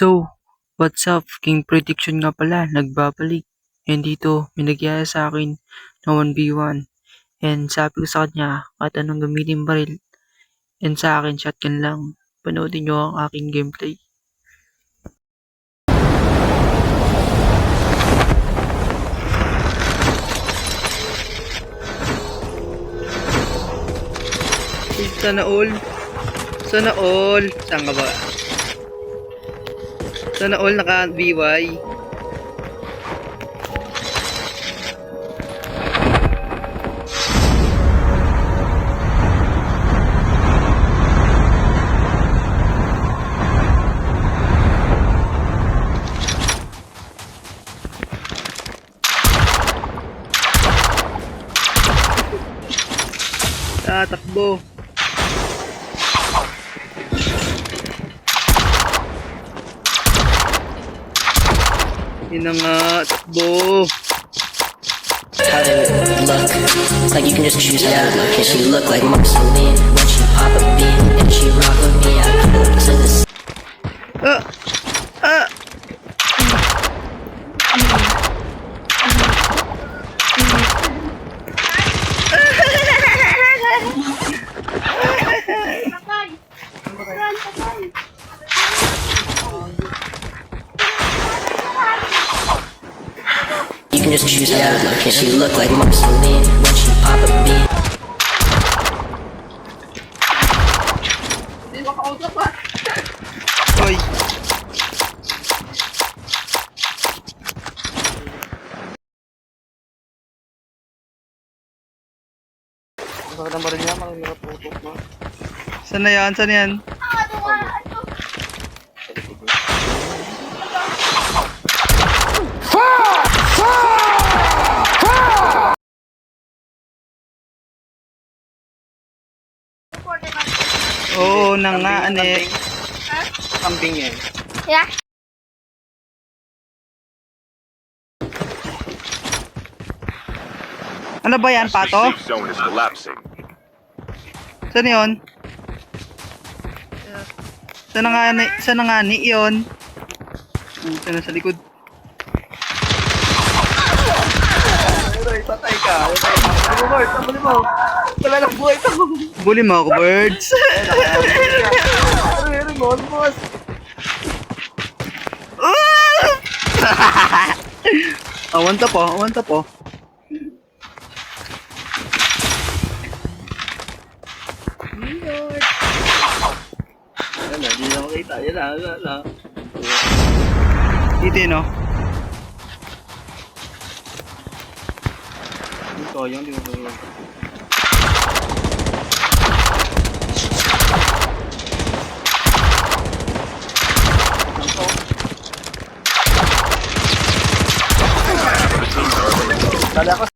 So, what's up? King Prediction nga pala, nagbabalik. And dito, may nagyaya sa akin na 1v1. And sabi ko sa kanya, at anong gamitin baril. And sa akin, shotgun lang. Panoodin nyo ang aking gameplay. Sana all. Sana all. Saan ka ba? Sana all naka-BY. Takbo. Yun na nga, takbo. How they look, it's like you can just choose her. Can she look like Marceline when she pop a bean and she rock with me? I look to the You can just choose her. Can she look like Marceline when she pop a bean? Oy. Bakit ang baril niya? Parang nakaputok na. Saan na yan? Saan na yan? Oo, na nga, ane. Kambing yan. Yeah. Ano ba yan, pato? Safe zone is collapsing. Saan yun? Saan na nga ni yun? Saan na sa likod? Ay, patay ka. Ano mo, Bert? Ano mo? Wala lang buhay ito. Bully mo ako, birds. Ano mo, boss? Awan ta po, awan ta po. Yan na, hindi na makita. Yan na. Dito yun, no? Ito, yung di mo tulog. Dali ako